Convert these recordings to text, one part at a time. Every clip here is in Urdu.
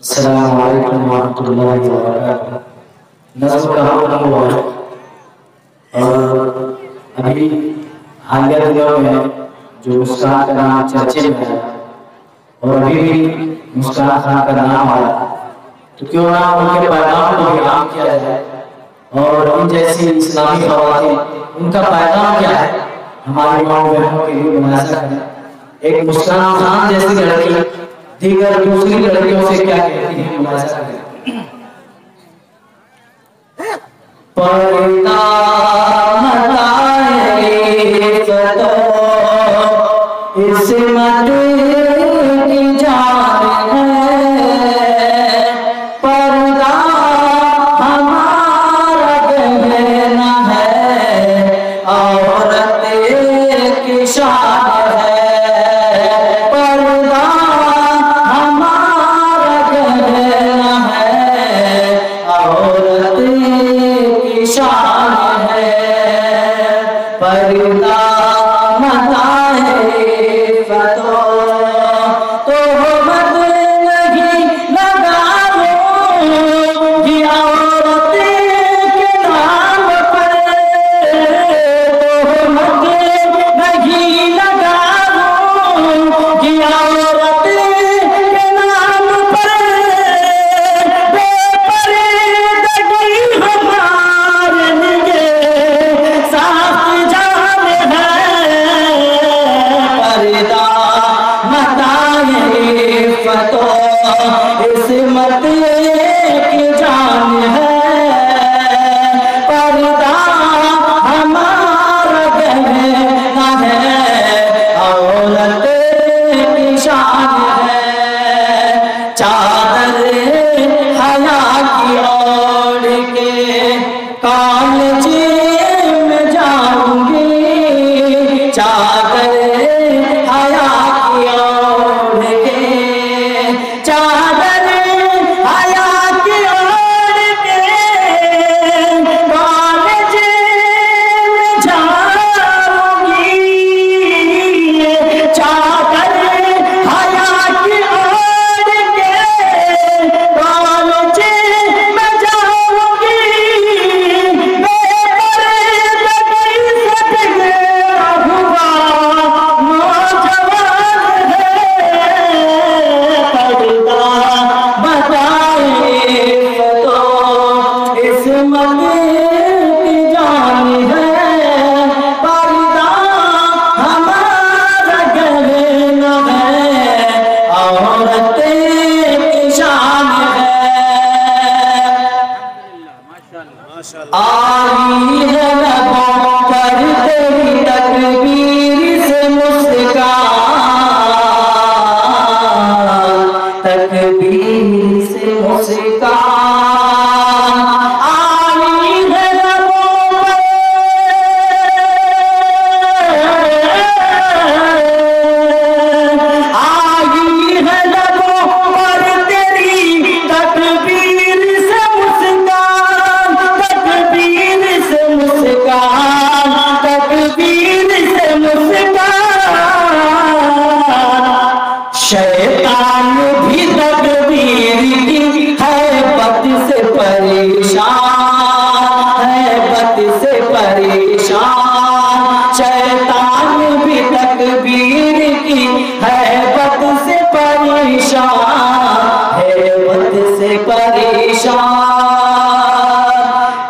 السلام علیکم ورحمۃ اللہ وبرکاتہ۔ نظم کا حکم ہوا ہے اور ابھی حالیہ دنوں میں جو مسکان کا نام چرچے میں ہے اور ابھی بھی مسکان خان کا نام آیا تو کیوں نہ ان کے پیغام کو بھی عام کیا جائے اور ان جیسی اسلامی خواتین ان کا پیغام کیا ہے ہماری ماؤں بہنوں کے لیے مناسب ہے۔ ایک مسکان خان جیسی لڑکی دیگر دوسری لڑکیوں سے کیا کہتی ہے مناسب ہے۔ پردہ ہٹائے فتو عصمت کی جان ہے، پردہ ہمارا گہنا ہے، عورت کی شان ہے، پردہ ہمارا گہنا ہے، عورت کی شان ہے، پردہ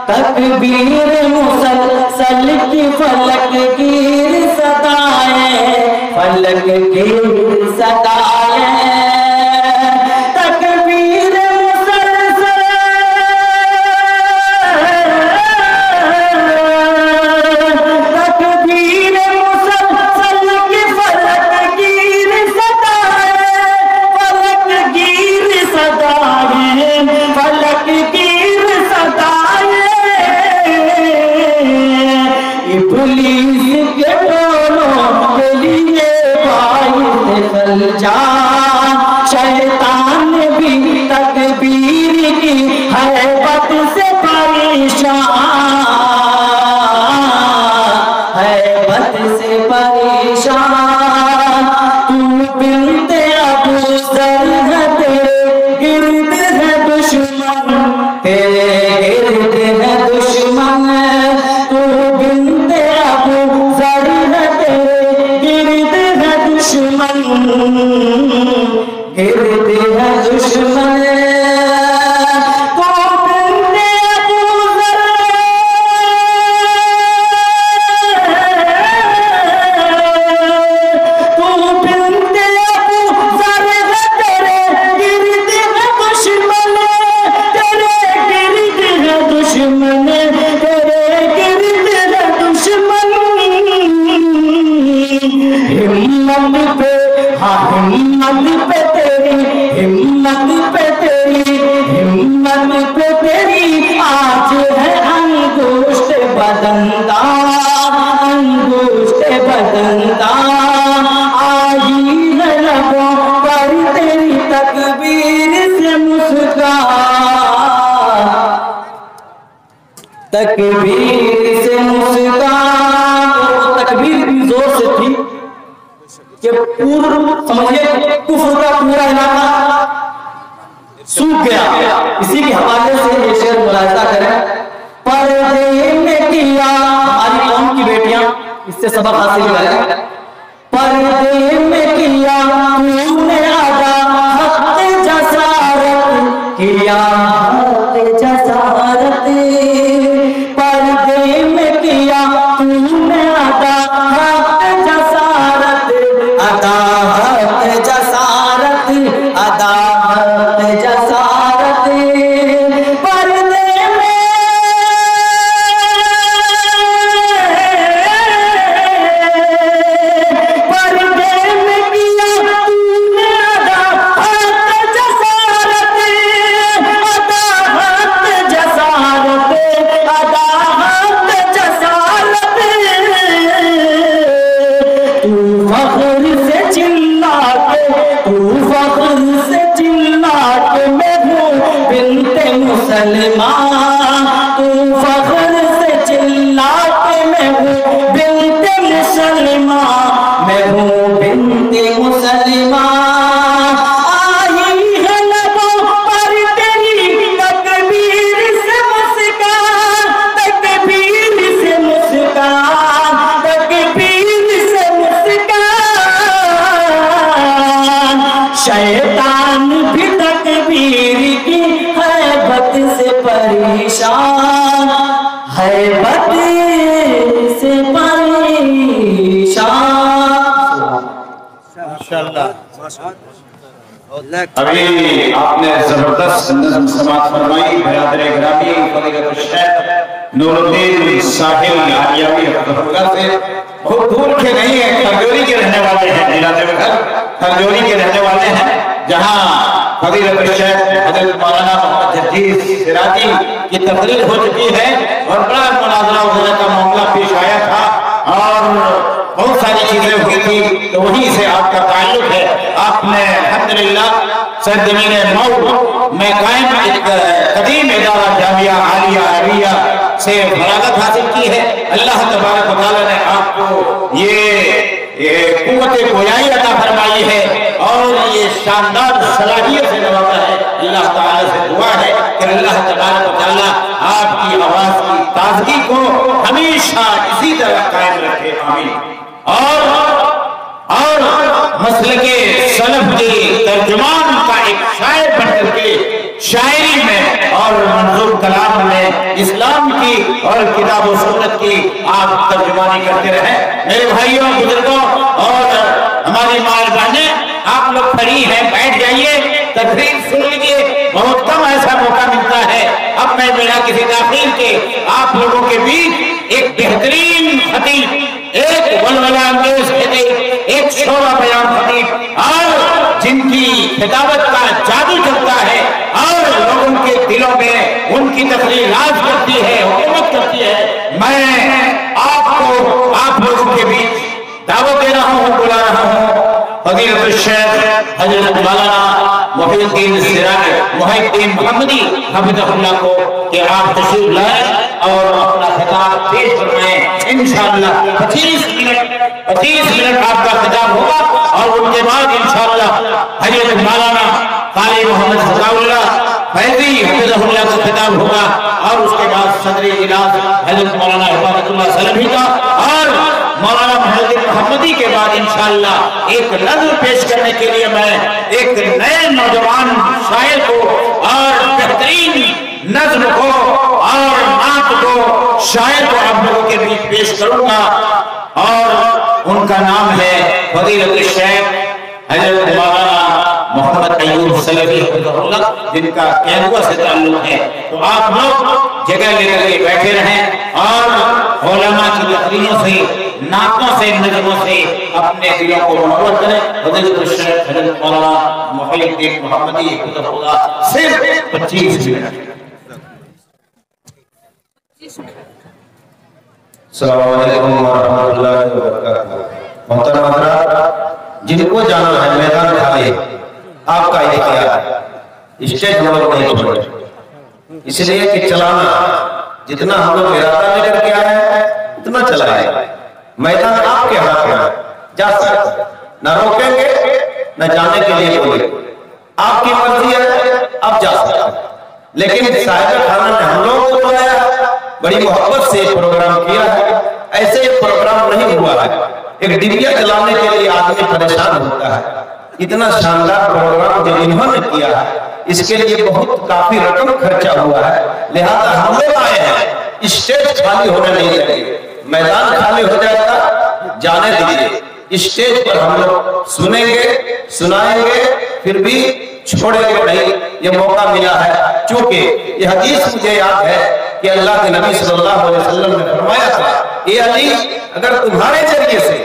تکبیر مسلسل کی فلک گیر صدائیں، فلک گیر صدائیں، تکبیر مسلسل، تکبیر مسلسل کی فلک گیر صدائیں، فلک گیر صدائیں، فلک گیر صدائیں، ابلیس کے ٹولوں کے لیے باعث خلجان، شیطان بھی تکبیر کی ہیبت سے پریشان، ہیبت سے پریشان، تو بنت ابو ذر ہے تیرے گرد دشمن تکبیر سے مسکان، تکبیر بھی زور سے تھی کہ سمجھے کفر کا پورا علاقہ سوکھ گیا. اسی کے حوالے سے یہ شعر ملاحظہ کریں. پردے میں کیا، ہماری قوم کی بیٹیاں اس سے سبق حاصل کریں. پردے میں کیا تم نے ادا حق جسارت کیا، حق جسارت پردے میں کیا تم نے ادا حق جسارت، ادا حق جسارت، ادا حق جسارت پردے میں کیا تم نے ادا حق جسارت، ادا حق جسارت، ادا حق جسارت. تو فخر سے چلا کے، تو فخر سے چلا کے میں ہوں بنت مسلمان، تو فخر سے چلا کے میں ہوں بنت مسلمان، میں ہوں بنت مسلمان. آئی ہے لبوں پر تیری تکبیر سے مسکان، تکبیر سے مسکان، تکبیر سے مسکان. شیطان بھی تکبیر کی ہیبت سے پریشان، ہیبت سے پریشان. ابھی آپ نے زبردست نظم سماعت فرمائی. برادر گرامی فضیلت الشیخ نور الدین ساحل عالیاوی حفظہ سے خود دور کے نہیں ہیں، کھرجوری کے رہنے والے ہیں. ضلع دیوبند کھرجوری کے رہنے والے ہیں، جہاں فضیلت الشیخ حضرت مولانا محمد جدید سراجی کی تقریر ہو چکی ہے اور بڑا مناظرہ وغیرہ کا معاملہ پیش آیا تھا اور بہت ساری چیزیں ہوئی تھی، تو وہیں سے آپ کا تعلق ہے. آپ نے الحمدللہ سرزمین مئو میں قائم ایک قدیم ادارہ جامعہ عالیہ عربیہ سے فراغت حاصل کی ہے. اللہ تبارک و تعالیٰ نے آپ کو یہ قوت گویائی عطا فرمائی ہے اور یہ شاندار صلاحیت سے نوازا ہے. اللہ تعالیٰ سے دعا ہے کہ اللہ تبارک و تعالیٰ آپ کی آواز کی تازگی کو ہمیشہ اسی طرح قائم رکھے. آمین. اور مسلک سلف کے ترجمان کا ایک شاعر بن کر کے شاعری میں اور منظور کلام میں اسلام کی اور کتاب و سنت کی آپ ترجمانی کرتے رہیں. میرے بھائیوں، بزرگوں اور ہماری ماں بہنیں، آپ لوگ کھڑی ہیں، بیٹھ جائیے، تقریر سن لیجیے. بہت کم ایسا موقع ملتا ہے. اب میں بنا کسی تاخیر کے آپ لوگوں کے بیچ ایک بہترین خطیب، ایک ولولہ انگیز خطیب، ایک شعرا بیان خطیب، اور جن کی خطابت کا جادو چلتا ہے اور لوگوں کے دلوں میں ان کی تقریر راج کرتی ہے، حکومت کرتی ہے. میں آپ لوگوں کے بیچ دعوت دے رہا ہوں، بلا رہا ہوں فضیلت الشیخ حضرت مولانا محی الدین سراج محی الدین محمدی حفظہ اللہ کو کہ آپ تشریف لائیں اور اپنا خطاب پیش فرمائیں. انشاءاللہ 25 منٹ آپ کا خطاب ہوگا اور ان کے بعد انشاءاللہ حضرت مولانا قاری محمد ثناء اللہ فیضی حفظہ اللہ کا خطاب ہوگا اور اس کے بعد صدر اجلاس حضرت مولانا حفاظت اللہ سلمی کا اور مولانا محی الدین محمدی کے بعد انشاءاللہ ایک نظر پیش کرنے کے لیے میں ایک نئے نوجوان پیش کروں گا اور ان کا نام ہے فضیلت الشیخ حضرت مولانا محمد ایوب سلفی جن کا کینوا سے تعلق ہے. تو آپ لوگ جگہ لے کر کے بیٹھے رہیں اور علماء کی تقریروں سے نعتوں سے نظموں سے اپنے دلوں کو منور کریں. فضیلت الشیخ حضرت مولانا محی الدین محمدی صرف 25 منٹ. السلام علیکم ورحمۃ اللہ وبرکاتہ. محترم حضرات، جن کو جانا ہے میدان خالی آپ کا اختیار ہے، اسٹیج ہم لوگ نہیں چھوڑے، اس لیے کہ چلانا جتنا ہم لوگ ارادہ لے کر کے آئے ہیں اتنا چلائے. میدان آپ کے ہاتھ میں جا سکتے، نہ روکیں گے نہ جانے کے لیے بولے، آپ کی مرضی ہے آپ جا سکتے. لیکن صاحب خانہ نے ہم لوگوں کو بلایا، بڑی محبت سے پروگرام کیا ہے. ایسے ایک پروگرام نہیں ہوا ہے. ایک ڈبیا جلانے کے لیے آدمی پریشان ہوتا ہے. اتنا شاندار پروگرام جو انہوں نے کیا ہے اس کے لیے بہت کافی رقم خرچہ ہوا ہے. لہذا ہم لوگ آئے ہیں، اسٹیج خالی ہونے نہیں لگے. میدان خالی ہو جائے گا جانے دیجیے. اسٹیج پر ہم لوگ سنیں گے سنائیں گے پھر بھی چھوڑیں گے نہیں. یہ موقع ملا ہے چونکہ یہ حدیث مجھے یاد ہے کہ اللہ کے نبی صلی اللہ علیہ وسلم نے فرمایا تھا، اے علی اگر تمہارے ذریعے سے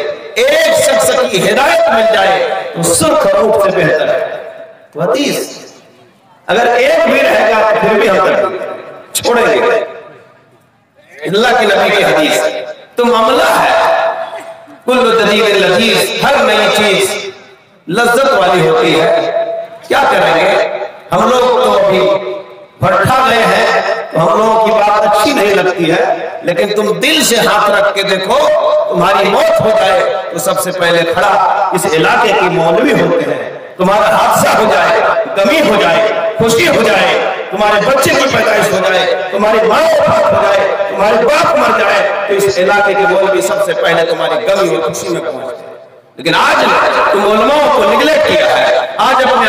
ایک شخص کی ہدایت مل جائے تو سرخ اونٹ سے بہتر ہے. تو حدیث اگر ایک بھی رہے گا تو پھر بھی ہم چھوڑیں گے. اللہ کے نبی کی حدیث تو معاملہ ہے کل جدید لذیذ، ہر نئی چیز لذت والی ہوتی ہے. کیا کریں گے ہم لوگ تو ابھی بھٹکا گئے ہیں تو ہم لوگوں کی بات اچھی نہیں لگتی ہے. لیکن تم دل سے ہاتھ رکھ کے دیکھو، تمہاری موت ہو جائے تو سب سے پہلے کھڑا اس علاقے کی مولوی ہوتے ہیں. تمہارا حادثہ ہو جائے، غمی ہو جائے، خوشی ہو جائے، تمہارے بچے کی پیدائش ہو جائے، تمہاری ماں وفات ہو جائے، تمہارے باپ مر جائے تو اس علاقے کے مولوی سب سے پہلے تمہاری غمی اور خوشی میں پہنچتے ہیں. لیکن آج تم علماء کو نگلیکٹ کیا ہے. آج اپنے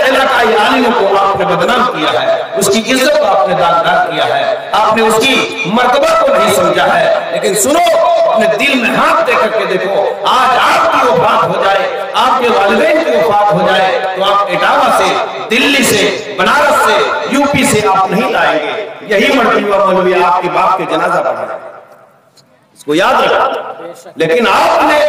علاقائی عالموں کو آپ نے بدنام کیا ہے، اس کی عزت کو آپ نے داغدار کیا ہے، آپ نے اس کی مرتبہ کو نہیں سمجھا ہے. لیکن سنو، اپنے دل میں ہاتھ دے کر کے دیکھو، آج آپ کی وفات ہو جائے، آپ کے والدین کی وفات ہو جائے تو آپ اٹاوا سے، دلی سے، بنارس سے، یو پی سے آپ نہیں لائیں گے. یہی مرتبہ مولوی آپ کے باپ کے جنازہ پڑھا، اس کو یاد رکھا. لیکن آپ نے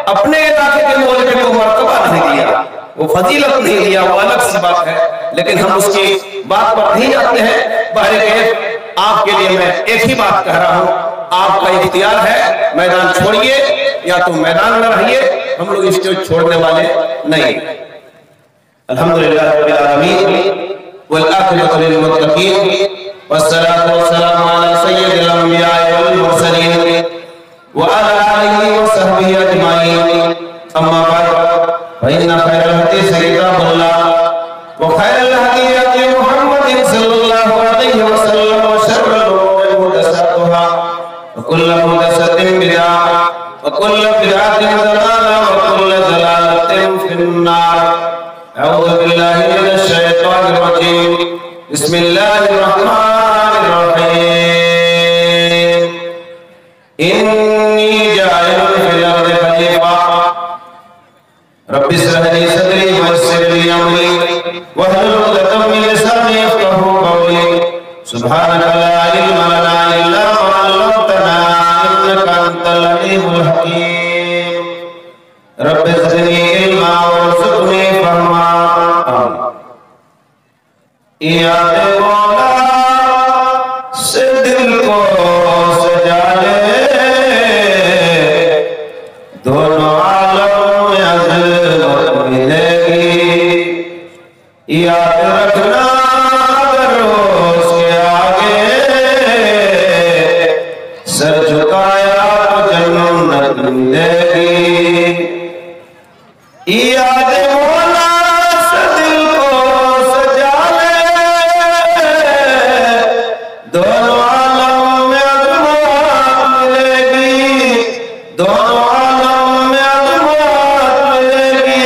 اپنے علاقے کے مولوی کو مرتبہ نہیں دیا، وہ فضیلت نہیں دیا، وہ الگ سی بات ہے. لیکن ہم اس کی بات پر نہیں جاتے ہیں. بہرکیف آپ کے لیے میں ایک ہی بات کہہ رہا ہوں، آپ کا اختیار ہے، میدان چھوڑیے یا تو میدان میں رہیے. ہم لوگ اسٹیج چھوڑنے والے نہیں. الحمدللہ رب العالمین والعاقبۃ للمتقین والصلاة والسلام على سید الانبیاء والمرسلین وعلى آلہ وصحبہ اجمعین. اما بعد فإن خیر الحدیث کتاب اللہ وخیر الہدی ہدی محمد صلی اللہ علیہ وسلم وشر الامور محدثاتها وکل محدثۃ بدعہ وکل بدعۃ ضلالہ وکل ضلالۃ فی النار. اعوذ باللہ من الشیطان الرجیم. بسم اللہ الرحمن الرحیم. انی جاعل فی الارض خلیفہ رب اشرح لي صدري ويسر لي امري واحلل عقدة من لساني يفقهوا قولي. سبحانك لا علم لنا الا ما علمتنا انك انت العليم الحكيم. رب زدني علما وارزقني فهما. یاد مولا سے دل کو سجا لے، دونوں عالم میں عظمت ملے گی. یاد رکھنا اگر روز کے آگے سر جھکایا تو جنت ملے گی. یاد مولا سے دل کو سجا لے، دونوں عالم میں عظمت ملے گی، دونوں عالم میں عظمت ملے گی.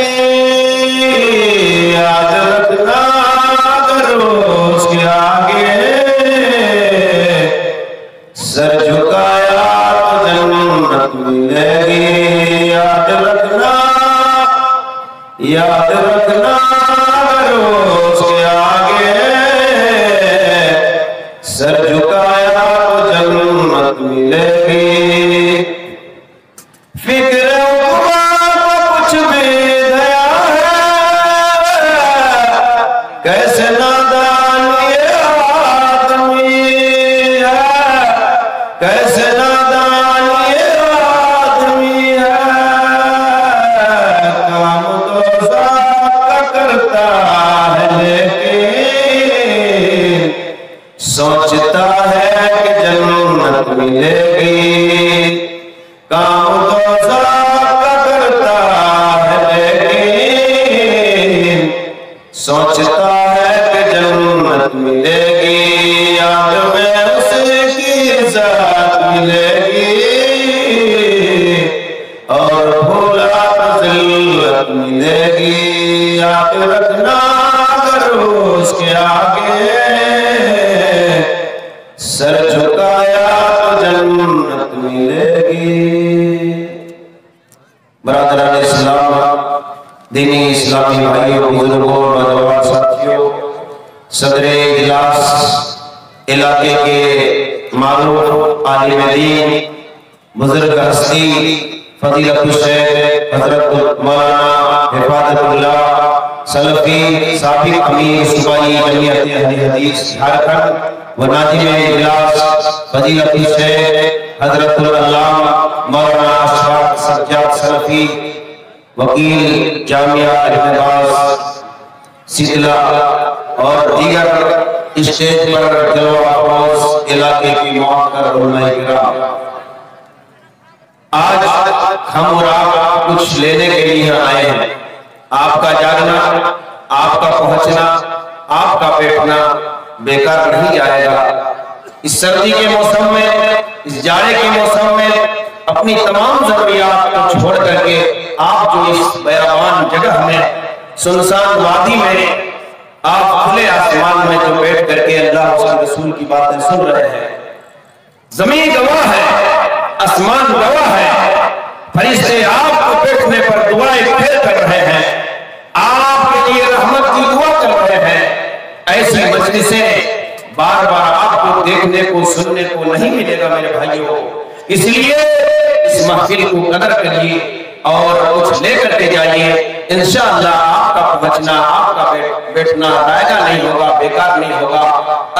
یاد رکھنا اگر کیسے نادان یہ آدمی ہے، کیسے نادان یہ آدمی ہے، کام تو ذات کرتا ہے لیکن سوچتا ہے کہ جنت ملے گی، کام تو ذات کرتا ہے لیکن سوچتا ہے کہ جنت ملے گی، یاد میں اس کی ذات ملے گی، اور بھولا تو ذلت ملے گی، یاد رکھنا اگر اس کے آگے سر جھکایا تو جنت ملے گی۔ برادران اسلام، دینی اسلامی بھائیوں، بزرگوں، نوجوان ساتھیوں، صدر اجلاس علاقے کے معروف عالم دین، بزرگ ہستی، فضیلت الشیخ حضرت مولانا حفاظت اللہ سلفی سابق امیر صوبائی جمعیت اہل حدیث جھارکھنڈ و ناظم اجلاس فضیلت الشیخ حضرت العلامہ مولانا اشفاق سجاد سلفی، وکیل جامعہ ابن باز سدلہ، اور دیگر اسٹیج پر جلوہ افروز علاقے کی معاقر علماء کرام، آج ہم اور آپ کچھ لینے کے لیے آئے ہیں۔ آپ کا جاگنا، آپ کا پہنچنا، آپ کا بیٹھنا بیکار نہیں جائے گا۔ اس سردی کے موسم میں، اس جاڑے کے موسم میں اپنی تمام ضروریات کو چھوڑ کر کے آپ جو اس بیابان جگہ میں، سنسان وادی میں، آپ کھلے آسمان میں جو بیٹھ کر کے اللہ اور اس کے رسول کی باتیں سن رہے ہیں، زمین گواہ ہے، آسمان گواہ ہے، فرشتے آپ کو بیٹھنے پر دعائیں پھیر کر رہے ہیں، آپ کے لیے رحمت کی دعا کر رہے ہیں۔ ایسی مجلسیں بار بار آپ کو دیکھنے کو، سننے کو نہیں ملے گا میرے بھائیوں، اس لیے اس محفل کو قدر کریے اور کچھ لے کر کے جائیے۔ انشاءاللہ آپ کا پہنچنا، آپ کا بیٹھنا ضائع نہیں ہوگا، بیکار نہیں ہوگا،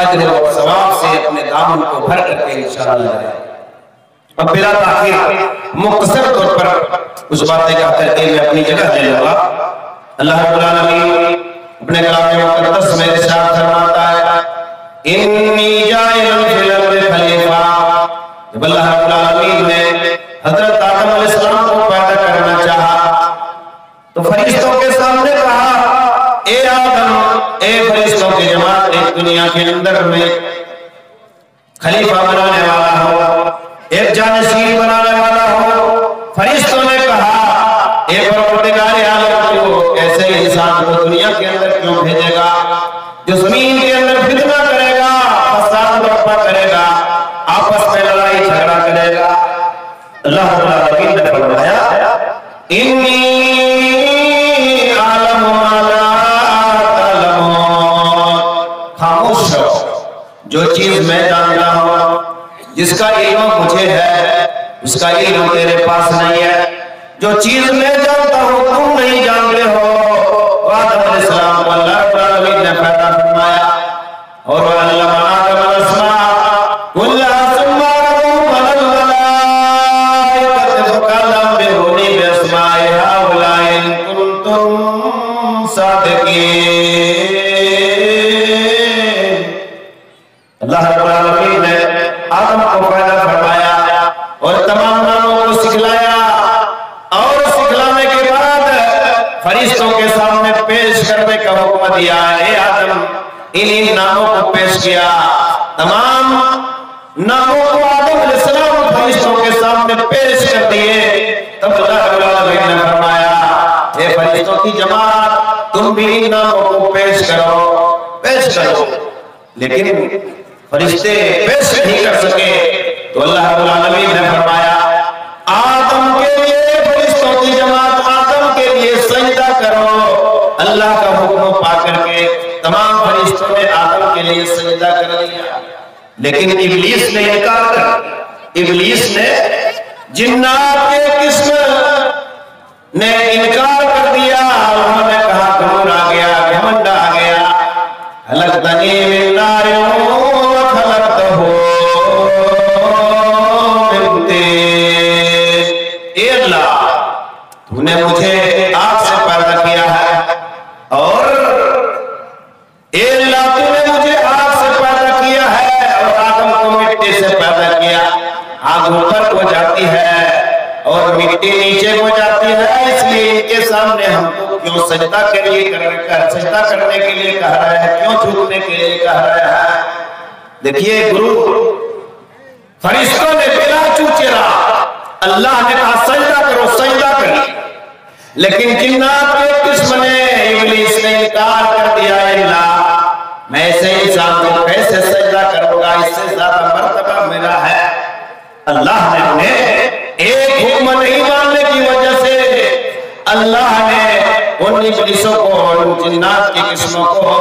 اجر و ثواب سے اپنے دامن کو بھر کر کے انشاءاللہ جائیں۔ اب بلا تاخیر مختصر طور پر اس باتیں کہہ کر کے میں اپنی جگہ لے لوں گا۔ اللہ رب العالمین اپنے کلام مقدس میں ارشاد فرماتا ہے، انی جاعل فی الارض خلیفہ۔ جب اللہ رب العالمین نے حضرت آدم علیہ السلام کو پیدا کرنا چاہا تو فرشتوں کے سامنے کہا، اے آدم، اے فرشتوں کی جماعت، ایک دنیا کے اندر میں خلیفہ بنانے والا ہو، ایک جانشین بنانے والا ہو۔ فرشتوں نے کہا، اے پروردگار عالم، تو ایسے انسان کو دنیا کے اندر کیوں بھیجے گا جو زمین کے اندر فتنہ کرے گا، فساد برپا کرے گا، آپس میں لڑائی جھگڑا کرے گا۔ اللہ رب العالمین نے فرمایا، انی اعلم ما لا تعلمون۔ خاموش رہو، جو چیز میں جانتا ہوں، جس کا علم مجھے ہے، اس کا علم تیرے پاس نہیں ہے۔ جو چیز میں جانتا ہوں تم نہیں جانتے ہو۔ آدم علیہ السلام کو اللہ رب العالمین نے پیدا فرمایا، اور علم آدم الاسماء کلها ثم عرضهم على الملائکۃ فقال انبئونی باسماء هؤلاء ان کنتم صادقین۔ اللہ رب العالمین نے آدم کو پیدا فرمایا اور تمام ناموں کو سکھلایا، اور سکھلانے کے بعد فرشتوں کے سامنے پیش کرنے کا حکم دیا۔ اے آدم، ان ناموں کو پیش کیا، تمام ناموں کو آدم علیہ السلام فرشتوں کے سامنے پیش کر دیے۔ تب اللہ رب العالمین نے فرمایا، اے فرشتوں کی جماعت، تم بھی ان ناموں کو پیش کرو، پیش کرو۔ لیکن فرشتے پیش نہیں کر سکے تو اللہ رب العالمین نے فرمایا، آدم کے لیے، فرشتوں کی جماعت، آدم کے لیے سجدہ کرو۔ اللہ کا حکم پا کر کے تمام فرشتوں نے آدم کے لیے سجدہ کر دیا، لیکن ابلیس نے انکار کر دیا۔ ابلیس نے، جنات کے قسم نے انکار کر دیا، انہوں نے کہا غرور آ گیا، گھمنڈ آ گیا، خلقتنی من نار و خلقتہ من طین۔ اے اللہ تو نے مجھے آگ سے پیدا کیا ہے اور اے اللہ تو نے مجھے آگ سے پیدا کیا ہے اور آدم کو مٹی سے پیدا کیا۔ آگ اوپر کو جاتی ہے اور مٹی نیچے کو جاتی ہے، اس لیے ان کے سامنے ہم کو کیوں سجدہ سجدہ کرنے کے لیے کہہ رہے ہیں، کیوں جھکنے کے لیے کہہ رہے ہیں؟ دیکھیے گرو، فرشتوں نے بلا چوچرا اللہ نے کہا سجدہ کرو، سجدہ کرو، لیکن جنات کے قسم نے ابلیس نے انکار کر دیا۔ اللہ میں ایسے انسان کو کیسے سجدہ کروں گا، اس سے زیادہ مرتبہ میرا ہے۔ اللہ نے انہیں ایک حکم نہیں ماننے کی وجہ سے اللہ نے ان ابلیسوں کو، ان جنات کی قسموں کو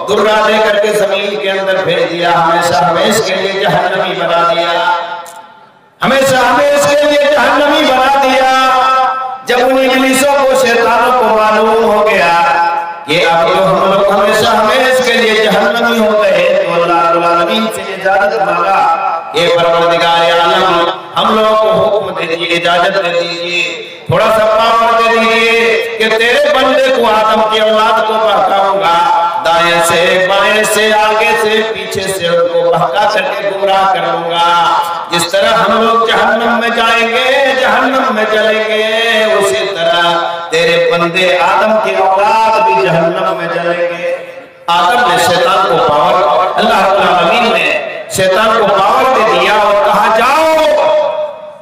درہ دے کر کے زمین کے اندر بھیج دیا، ہمیشہ ہمیشہ کے لیے جہنمی بنا دیا، ہمیشہ ہمیشہ کے لیے جہنمی بنا دیا۔ جب ان ابلیسوں کو، شیطانوں کو معلوم ہو گیا کہ اب تو ہم لوگ ہمیشہ ہمیشہ کے لیے جہنمی ہو گئے، تو اللہ رب العالمین سے اجازت مانگا کہ پروردگار عالم ہم لوگوں کو حکم دے دیجیے، اجازت دے دیجیے، تھوڑا سا پاور دے دیجیے کہ تیرے بندے کو، آدم کی اولاد کو بہکاؤں گا، دائیں سے بائیں سے آگے سے پیچھے سے ان کو بہکا کر کے گمراہ کروں گا۔ جس طرح ہم لوگ جہنم میں جائیں گے، جہنم میں جلیں گے، اسی طرح تیرے بندے آدم کی اولاد بھی جہنم میں جلیں گے۔ آدم نے شیطان کو پاور، اللہ رب العالمین نے شیطان کو پاور دے دیا اور کہا جاؤ،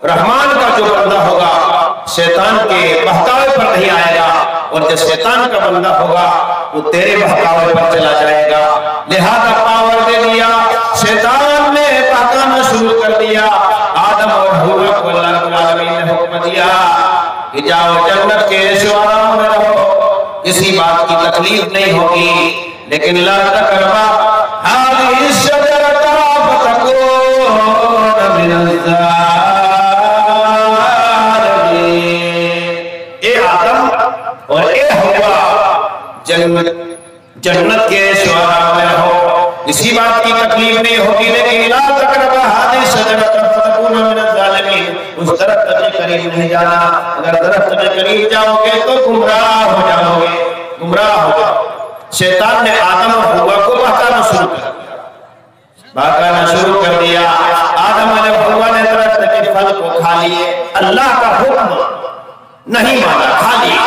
رحمان کا جو بندہ ہوگا شیطان کے بہکاوے پر نہیں آئے گا، اور جو شیطان کا بندہ ہوگا وہ تیرے بہکاوے پر چلا جائے گا۔ لہذا پاور دے دیا، شیطان نے بہکانا شروع کر دیا۔ آدم اور حوا کو اللہ رب العالمین نے حکم دیا کہ جاؤ جنت کے عیش و آرام میں رہو، کسی بات کی تکلیف نہیں ہوگی، لیکن لا تقربا هذه الشجرة فتكون من الظالمين۔ اے آدم اور اے حوا، جنت کے عیش و آرام میں رہو، کسی بات کی تکلیف نہیں ہوگی، لیکن لا تقربا هذه الشجرة فتكون من الظالمين، اس درخت کے قریب نہیں جانا، اگر درخت کے قریب جاؤ گے تو گمراہ ہو جاؤ گے، گمراہ ہو جاؤ۔ شیطان نے آدم اور حوا کو بہکانا شروع کر دیا، بہکانا شروع کر دیا۔ آدم اور حوا نے درخت کے پھل کو کھا لیے، اللہ کا حکم نہیں مانا، کھا لیے۔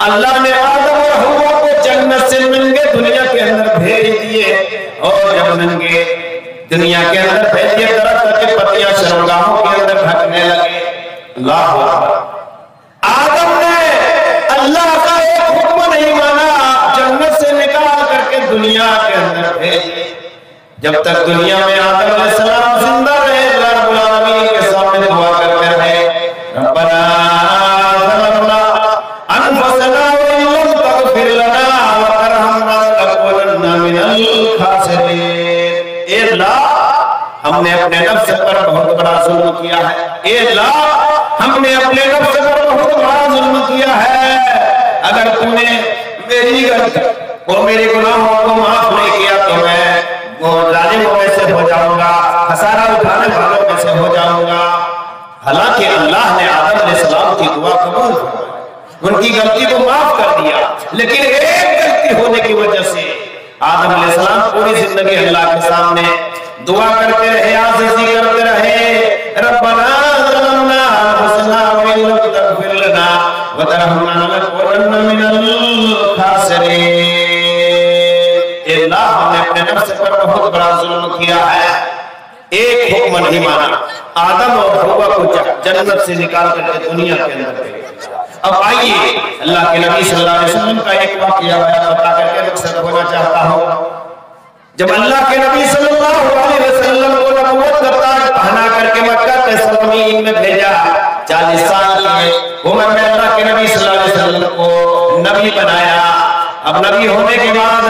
اللہ نے آدم اور حوا کو جنت سے ننگے دنیا کے اندر بھیج دیے، اور جب ننگے دنیا کے اندر بھیج دیے، درخت کی پتیاں شرمگاہوں کے اندر ڈھکنے لگے۔ اللہ اکبر، آدم نے اللہ کا ایک حکم نہیں مانا، جنت سے نکال کر کے دنیا کے اندر بھیج۔ جب تک دنیا میں آدم علیہ السلام زندہ رہے، اللہ رب العالمین کے سامنے دعا کرتے رہے، ربنا ظلمنا انفسنا وان لم تغفر لنا وترحمنا لنكونن من الخاسرین۔ اے اللہ ہم نے اپنے نفس پر بہت بڑا ظلم کیا ہے، اے اللہ ہم نے اپنے نفس پر بہت بڑا ظلم کیا ہے، اگر تم نے میری غلطی اور میرے گناہوں کو معاف نہیں کیا تو میں ظالموں میں سے ہو جاؤں گا، خسارہ اٹھانے والوں میں سے ہو جاؤں گا۔ حالانکہ اللہ نے آدم علیہ السلام کی دعا قبول کی، ان کی غلطی کو معاف کر دیا، لیکن ایک غلطی ہونے کی وجہ سے آدم علیہ السلام پوری زندگی اللہ کے سامنے دعا کرتے رہے، عاجزی کرتے رہے، ربنا ظلمنا انفسنا وان لم تغفر لنا وترحمنا لنكونن من الخاسرین۔ اللہ ہم نے اپنے نفس پر بہت بڑا ظلم کیا ہے، ایک حکم نہیں مانا، آدم اور حوا کو جنت سے نکال کر کے دنیا کے اندر بھیجا۔ اب آئیے اللہ کے نبی صلی اللہ علیہ وسلم کا ایک واقعہ بتا کر کے مقصد ہونا چاہتا ہوں۔ جب اللہ کے نبی صلی اللہ علیہ وسلم کو نبوت کا تاج پہنا کر کے مکہ کے سرزمین میں بھیجا، 40 سال کی عمر میں اللہ کے نبی صلی اللہ علیہ وسلم کو نبی بنایا۔ اب نبی ہونے کے بعد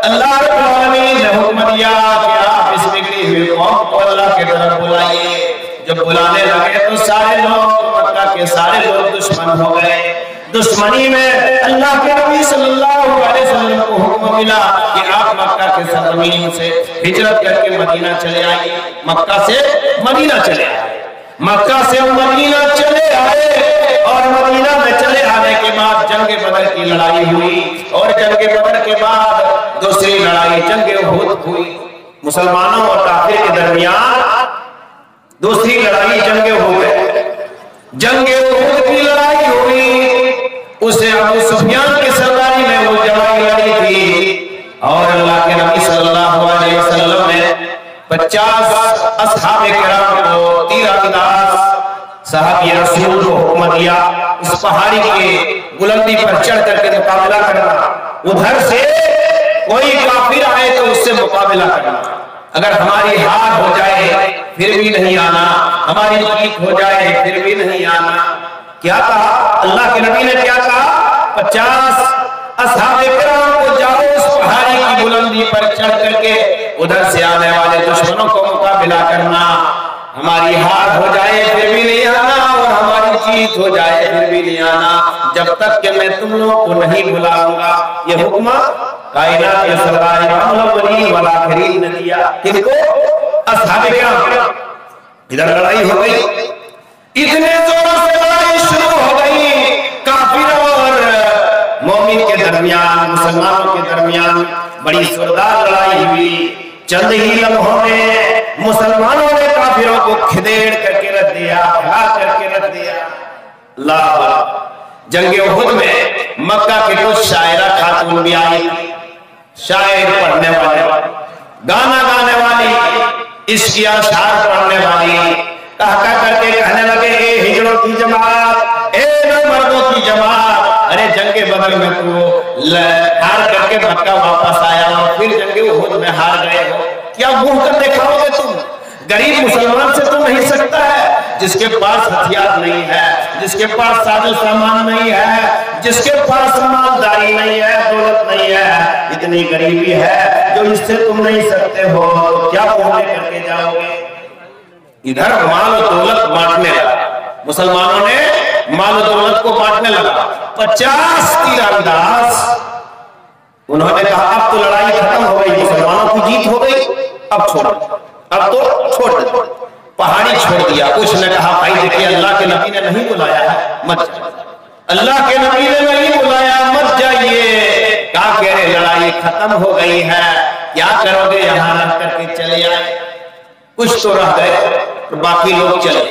اللہ رب العالمین نے حکم دیا کہ آپ اس بگڑی ہوئی قوم کو اللہ کی طرف بلائیے۔ جب بلانے لگے تو سارے لوگ مکہ کے سارے لوگ دشمن ہو گئے۔ دشمنی میں اللہ کے نبی صلی اللہ علیہ وسلم کو حکم ملا کہ آپ مکہ کے سرزمین سے ہجرت کر کے مدینہ چلے آئے، مکہ سے مدینہ چلے آئے، مکہ سے مدینہ چلے آئے، اور مدینہ میں چلے آنے کے بعد جنگ بدر کی لڑائی ہوئی، اور جنگ بدر کے بعد دوسری لڑائی جنگ احد ہوئی، مسلمانوں اور کافر کے درمیان دوسری لڑائی جنگ احد ہے۔ جنگ احد کی لڑائی ہوئی، اسے ابو سفیان کی سرداری میں وہ لڑائی لڑی تھی، اور اللہ کے نبی صلی اللہ علیہ وسلم نے 50 اصحاب کرام کو تیر انداز صحابی رسول کو حکم دیا اس پہاڑی کی بلندی پر چڑھ کر کے مقابلہ کرنا، ادھر سے کوئی کافر آئے تو اس سے مقابلہ کرنا، اگر ہماری ہار ہو جائے پھر بھی نہیں آنا، ہماری جیت ہو جائے پھر بھی نہیں آنا۔ کیا کہا اللہ کے نبی نے؟ کیا کہا؟ 50 اصحاب کرام کو جاؤ اس پہاڑی کی بلندی پر چڑھ کر کے ادھر سے آنے والے دشمنوں کو مقابلہ کرنا، ہماری ہار ہو جائے پھر بھی نہیں آنا، اور ہماری جیت ہو جائے پھر بھی نہیں آنا، جب تک کہ میں تم لوگوں کو نہیں بلاؤں گا۔ یہ حکم کائنات کے سردار امام الاولین والآخرین نے دیا۔ کن کو؟ اصحاب کرام۔ ادھر لڑائی ہو گئی، اتنے زوروں سے لڑائی شروع ہو گئی، کافر اور مومن کے درمیان، مسلمانوں کے درمیان بڑی زوردار لڑائی ہوئی۔ چند ہی لمحوں میں مسلمانوں نے کافروں کو کھدیڑ کر کے رکھ دیا، بھگا کر کے رکھ دیا۔ اللہ، جنگ احد میں مکہ کے کچھ شاعرہ خاتون بھی آئی، شاعر پڑھنے والے، گانا گانے والی، عشقی اشعار پڑھنے والی، کہا کر کے کہنے لگے اے ہجڑوں کی جماعت، اے مردوں کی جماعت، ارے جنگ بدر میں تو ہار کر کے مکہ واپس آیا اور پھر جنگ احد میں ہار گئے ہو، کیا منہ کر دکھاؤ گے تم؟ غریب مسلمان سے تو نہیں سکتا ہے، جس کے پاس ہتھیار نہیں ہے، جس کے پاس ساز و سامان نہیں ہے، جس کے پاس مالداری نہیں ہے، دولت نہیں ہے، اتنی غریبی ہے جو اس سے تم نہیں سکتے ہو، کیا منہ کر کے جاؤ گے؟ ادھر مال و دولت بانٹنے لگا، مسلمانوں نے مال و دولت کو بانٹنے لگا، 50 تیر انداز۔ انہوں نے کہا اب تو لڑائی ختم ہو گئی، مسلمانوں کی جیت ہو گئی، اب چھوڑ، اب تو چھوڑ دے، پہاڑی چھوڑ دیا۔ کچھ نے کہا بھائی دیکھیے اللہ کے نبی نے نہیں بلایا ہے، مت جائیے، اللہ کے نبی نے نہیں بلایا، مت جائیے۔ کہا کہ ارے لڑائی ختم ہو گئی ہے، کیا کرو گے؟ یہاں رہ کر کے چلے آئے۔ کچھ تو رہ گئے، باقی لوگ چلے۔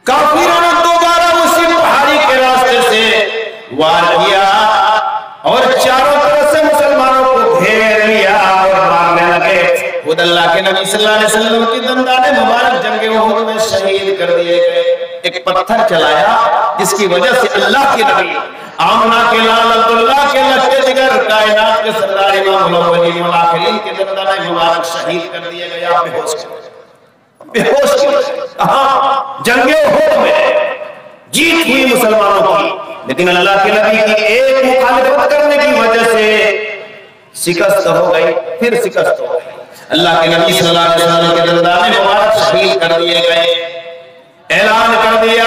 کافروں نے دوبارہ اسی پہاڑی کے راستے سے وار کیا اور چاروں طرف سے مسلمانوں کو گھیر لیا اور مارنے لگے۔ خود اللہ کے نبی صلی اللہ علیہ وسلم کی دندان مبارک جنگ احد میں شہید کر دیے گئے۔ ایک پتھر چلایا جس کی وجہ سے اللہ کے نبی آمنہ کے لال عبداللہ کے لشکر جگر کائنات کے سردار امام الاولین والآخرین کے دندان مبارک شہید کر دیے گئے، آپ بے ہوش کے۔ کہاں؟ جنگ احد میں جیت ہوئی مسلمانوں کی، لیکن اللہ کے نبی کی ایک مخالفت کرنے کی وجہ سے شکست ہو گئی، پھر شکست ہو گئی۔ اللہ کے نبی صلی اللہ علیہ وسلم کے دندان مبارک شہید کر دیے گئے۔ اعلان کر دیا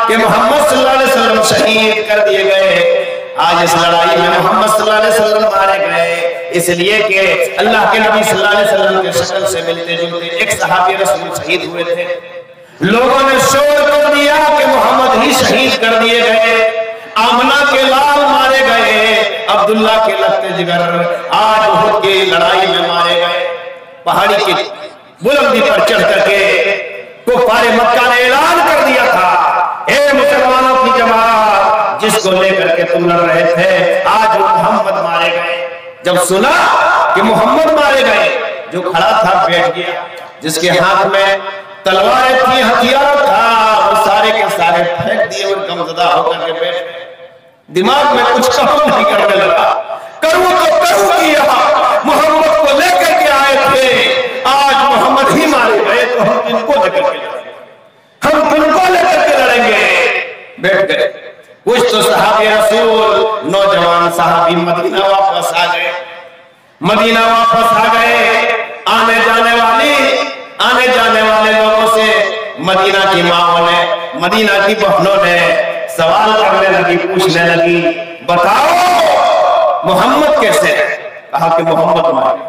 کہ محمد صلی اللہ علیہ وسلم شہید کر دیے گئے۔ آج اس لڑائی میں محمد صلی اللہ علیہ وسلم مارے گئے، اس لیے کہ اللہ کے نبی صلی اللہ علیہ وسلم کے شکل سے ملتے جلتے ایک صحابی رسول شہید ہوئے تھے۔ لوگوں نے شور کر دیا کہ محمد ہی شہید کر دیے گئے، آمنہ کے لال مارے گئے، عبداللہ کے لخت جگر آج احد کی لڑائی میں مارے گئے۔ پہاڑی کی بلندی پر چڑھ کر کے کفار مکہ نے اعلان کر دیا تھا، اے مسلمانوں کی جماعت، جس کو لے کر کے تم لڑ رہے تھے آج وہ محمد مارے گئے۔ جب سنا کہ محمد مارے گئے، جو کھڑا تھا بیٹھ گیا، جس کے ہاتھ میں تلواریں تھی، ہتھیار تھا، وہ سارے کے سارے پھینک دیے اور غمزدہ ہو کر کے بیٹھ گئے۔ دماغ میں کچھ کام نہیں کرنے لگا، کروں تو کروں کیا، محمد کو لے کر کے آئے تھے، آج محمد ہی مارے گئے تو ہم ان کو لے کر کے لڑیں گے، ہم ان کو لے کر کے لڑیں گے۔ بیٹھ گئے۔ کچھ تو صحابی رسول نوجوان صحابی مدینہ واپس آ گئے، مدینہ واپس آ گئے۔ آنے جانے والے لوگوں سے مدینہ کی ماں نے، مدینہ کی بہنوں نے سوال کرنے لگی، پوچھنے لگی، بتاؤ محمد کیسے ہے؟ کہا کہ محمد مارے،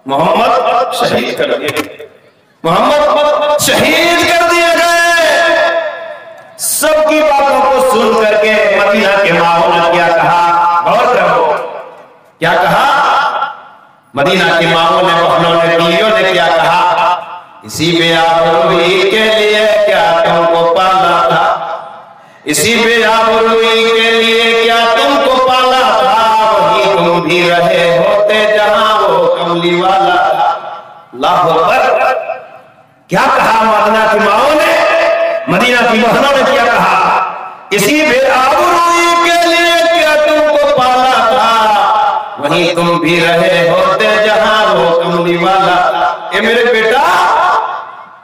محمد شہید کر دیے گئے، محمد شہید کر دیے گئے۔ سب کی باتوں کو سن کر کے مدینہ کے ماحول نے کیا کہا، غور کرو کیا کہا؟ مدینہ کے ماحول نے، بہنوں نے، بیویوں نے کیا کہا؟ اسی بے آبروئی کے لیے کیا تم کو پالا تھا، اسی بے آبروئی کے لیے کیا تم کو پالا تھا، وہی تم بھی رہے ہوتے جہاں وہ کملی والا تھا۔ اللہ اکبر! کیا کہا مدینہ کی ماؤں نے، مدینہ کی بہنوں نے کیا کہا؟ اسی بے آبروئی کے لیے کیا تم کو پالا تھا، وہی تم بھی رہے ہوتے جہاں وہ کملی والا تھا۔ اے میرے بیٹا،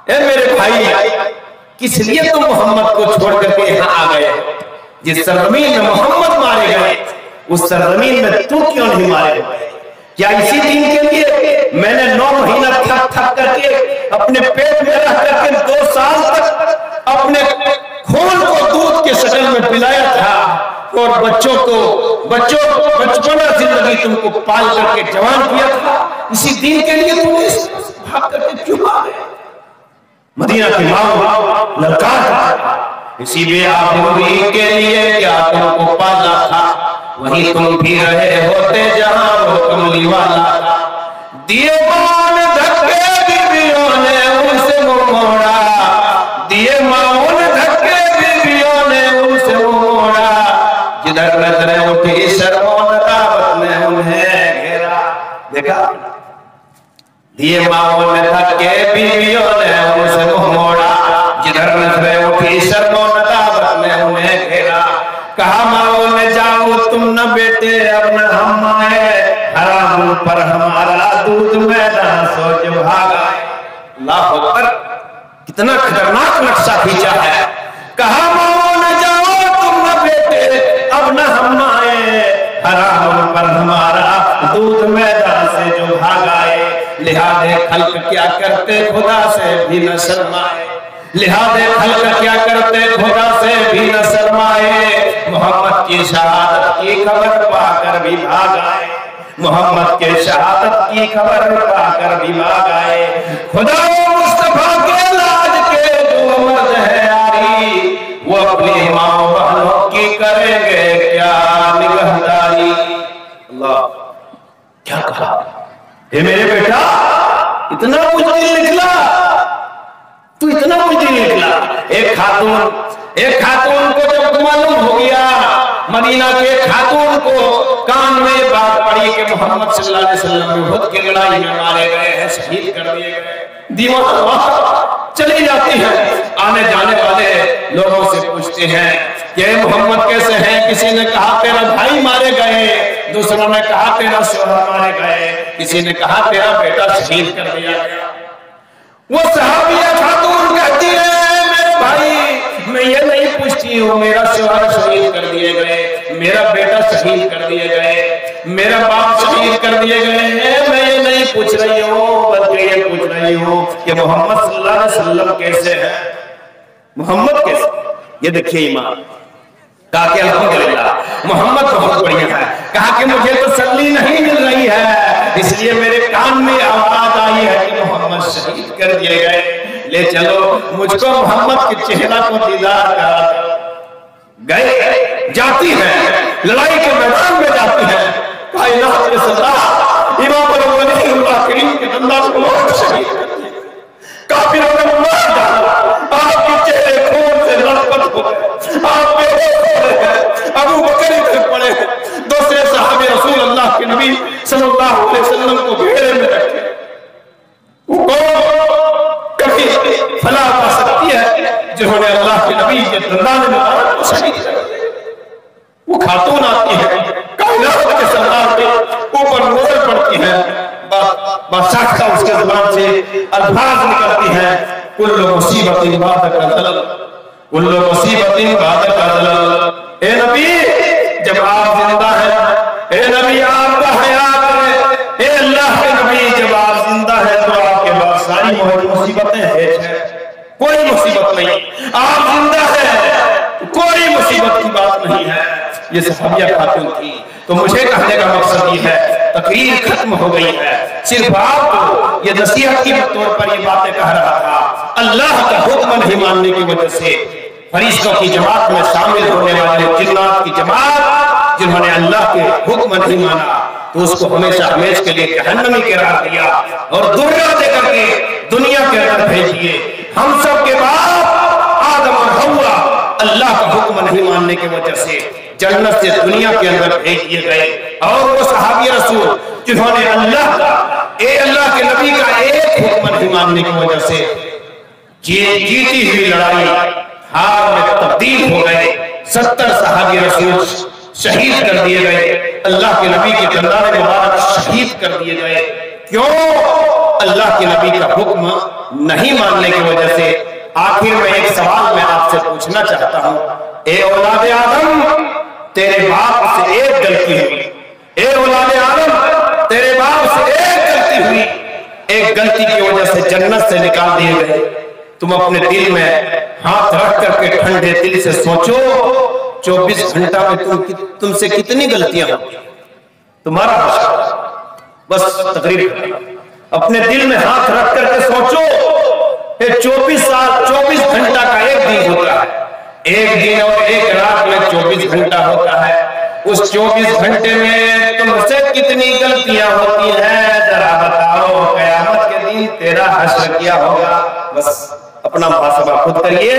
اے میرے بھائی، کس لیے تم محمد کو چھوڑ کر کے یہاں آ گئے؟ جس سرزمین میں محمد مارے گئے اس سرزمین میں تو کیوں نہیں مارے گئے؟ کیا اسی دین کے لیے میں نے 9 مہینہ تھک تھک کر کے اپنے پیٹ میں رہ کر کے 2 سال تک اپنے خون کو دودھ کے شکل میں پلایا تھا، اور بچوں کو بچپنا زندگی تم کو پال کر کے جوان کیا تھا؟ اسی دین کے لیے تم بھاگ کر کے کیوں آ گئے؟ مدینہ کی ماں للکار، اسی بے آبروئی کے لیے کیا تم کو پالا تھا، وہیں تم بھی رہے ہوتے جہاں وہ کملی والا تھا۔ دیے ماؤں نے دھکے بیویوں نے ان سے منہ موڑا، دیے ماؤں نے دھکے بیویوں نے ان سے منہ موڑا، جدھر نظریں اٹھی شرم و ندامت نے انہیں گھیرا۔ دیکھا، دیے ماؤں نے دھکے بیویوں نے ان سے منہ موڑا، جدھر نظریں اٹھی شرم و ندامت نے انہیں گھیرا۔ کہا ماؤں نے جاؤ تم نہ بیٹے اب نہ ہم آئے، حرام پر ہمارا دودھ میدان سوچ بھاگا۔ اللہ اکبر! کتنا خطرناک نقشہ کھینچا ہے۔ کہا ماؤں نے جاؤ تم نہ بیٹے اب نہ ہم آئے، حرام پر ہمارا دودھ میدان سے جو بھاگائے، لہٰذا خلق کیا کرتے خدا سے بھی نہ شرمائے، لہٰذا خلق کیا کرتے خدا سے بھی نہ شرمائے، محمد کی شہادت کی خبر پا کر بھی بھاگ آئے، محمد کے شہادت کی خبر پا کر بھی بھاگ آئے۔ خدا و مصطفیٰ کے لاج کے جو مرد ہے آری، وہ اپنی ماں بہنوں کی کریں گے کیا نگہداری۔ اللہ کیا کہا؟ اے میرے بیٹا، اتنا کچھ دل نکلا، تو اتنا کچھ دل نکلا۔ ایک خاتون کو جب معلوم ہو گیا، مدینہ کے خاتون کو کان میں بات پڑی کہ محمد صلی اللہ علیہ وسلم احد کی لڑائی میں مارے گئے ہیں، شہید کر دیے گئے، دیوانہ چلی جاتی ہے۔ آنے جانے والے لوگوں سے پوچھتے ہیں کہ محمد کیسے ہیں؟ کسی نے کہا تیرا بھائی مارے گئے، دوسروں نے کہا تیرا شوہر مارے گئے، کسی نے کہا تیرا بیٹا شہید کر دیا گیا۔ وہ صحابیہ خاتون کہتی ہے میرے بھائی، میں یہ نہیں پوچھتی ہوں میرا شوہر شہید کر دیے گئے، میرا بیٹا شہید کر دیے گئے، میرا باپ شہید کر دیے گئے ہیں، میں یہ نہیں پوچھ رہی ہوں، بلکہ یہ پوچھ رہی ہوں کہ محمد صلی اللہ علیہ وسلم کیسے ہیں، محمد کیسے؟ یہ دیکھیے ایمان۔ کہا کہ الحمدللہ محمد بہت بڑھیا ہے۔ کہا کہ مجھے تسلی نہیں مل رہی ہے، اس لیے میرے کان میں آواز آئی ہے کہ محمد شہید کر دیے گئے، لے چلو مجھ کو محمد کے چہرہ کو دیدار کرا۔ گئے، جاتی ہیں، لڑائی کے میدان میں جاتی ہیں، کائنات کے سردار امام الاولین والآخرین کے انداز کو شہید کر دیا۔ کافروں نے مار ڈالا، آپ کے چہرے خون سے لطپت ہو گئے، آپ بے ہوش ہو رہے ہیں، ابو بکر ادھر پڑے ہیں، دوسرے صحابی رسول اللہ کے نبی صلی اللہ علیہ وسلم کو گھیرے میں رکھے۔ وہ کبھی فلاح پا سکتی ہے جنہوں نے اللہ کے نبی کے دندان مبارک کو شہید کر دیا۔ وہ خاتون آتی ہے، کائنات کے سردار کے اوپر نظر پڑتی ہے، بادشاہ اس کے زبان سے الفاظ نکلتی ہیں، کل مصیبت بعد الزلل، کل مصیبت بعد الزلل۔ اے نبی جب آپ زندہ ہیں، اے نبی آپ کا حیات ہے، اے اللہ کے نبی جب آپ زندہ ہیں تو آپ کے بعد ساری مصیبتیں ہیں، کوئی مصیبت نہیں، آپ زندہ ہیں کوئی مصیبت کی بات نہیں ہے۔ یہ صحابیہ خاتون تھی۔ تو مجھے کہنے کا مقصد یہ ہے تقریر ختم ہو گئی ہے، صرف آپ کو یہ نصیحت کے طور پر یہ باتیں کہہ رہا تھا۔ اللہ کا حکم نہیں ماننے کی وجہ سے فرشتوں کی جماعت میں شامل ہونے والے جنات کی جماعت جنہوں نے اللہ کے حکم نہیں مانا تو اس کو ہمیشہ ہمیشہ کے لیے جہنمی قرار دیا اور دریا دے کر کے دنیا کے اندر بھیج دیے۔ ہم سب کے باپ آدم اور حوا اللہ کا حکم نہیں ماننے کی وجہ سے جنت سے دنیا کے اندر بھیج دیے گئے، اور وہ صحابی رسول جنہوں نے اللہ کے نبی کا ایک حکم نہیں ماننے کی وجہ سے جیتی ہوئی لڑائی ہار میں تبدیل ہو گئے۔ 70 صحابی رسول شہید کر دیے گئے، اللہ کے نبی کے دندان مبارک شہید کر دیے گئے۔ کیوں؟ اللہ کے نبی کا حکم نہیں ماننے کی وجہ سے۔ آخر میں ایک سوال میں آپ سے پوچھنا چاہتا ہوں، اے اولاد آدم، تیرے باپ سے ایک غلطی ہوئی، اے اولاد آدم تیرے باپ سے ایک غلطی ہوئی، ایک غلطی کی وجہ سے جنت سے نکال دیے گئے۔ تم اپنے دل میں ہاتھ رکھ کر کے ٹھنڈے دل سے سوچو 24 گھنٹہ میں تم سے کتنی غلطیاں ہوتی ہیں، تمہارا بس تقریر کرنا۔ اپنے دل میں ہاتھ رکھ کر کے سوچو 24 گھنٹہ کا ایک دن ہوتا ہے، ایک دن اور ایک رات میں 24 گھنٹہ ہوتا ہے۔ اس 24 گھنٹے میں تم سے کتنی غلطیاں ہوتی ہیں، ذرا بتاؤ۔ قیامت کے دن تیرا حشر کیا ہوگا؟ بس اپنا محاسبہ خود کریے۔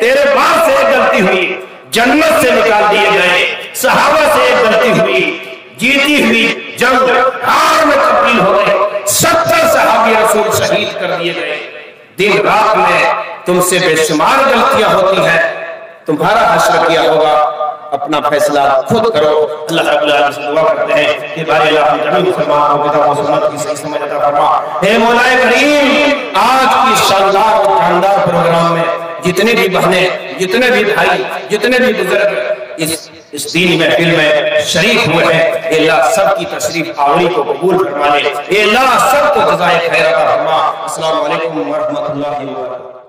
تیرے باپ سے ایک غلطی ہوئی، جنت سے نکال دیے گئے۔ صحابہ سے ایک غلطی ہوئی، جیتی ہوئی جنگ ہار میں تبدیل ہو گئے۔ 70 صحابی رسول شہید کر دیے گئے۔ دن رات میں تم سے بے شمار غلطیاں ہوتی ہیں، تمہارا حشر کیا ہوگا؟ اپنا فیصلہ خود کرو۔ اللہ رب العالمین سے دعا کرتے ہیں کہ بارے اللہ ہم جميع مسلمانوں کو کتاب و سنت کی صحیح سمجھ عطا فرما۔ اے مولا کریم، آج کی شاندار اور شاندار پروگرام میں جتنے بھی بہنیں، جتنے بھی بھائی، جتنے بھی بزرگ اس دینی محفل میں شریک ہوئے ہیں، اے اللہ سب کی تشریف آوری کو قبول فرما لے۔ اے اللہ سب کو جزائے خیر عطا فرما۔ السلام علیکم ورحمۃ اللہ وبرکاتہ۔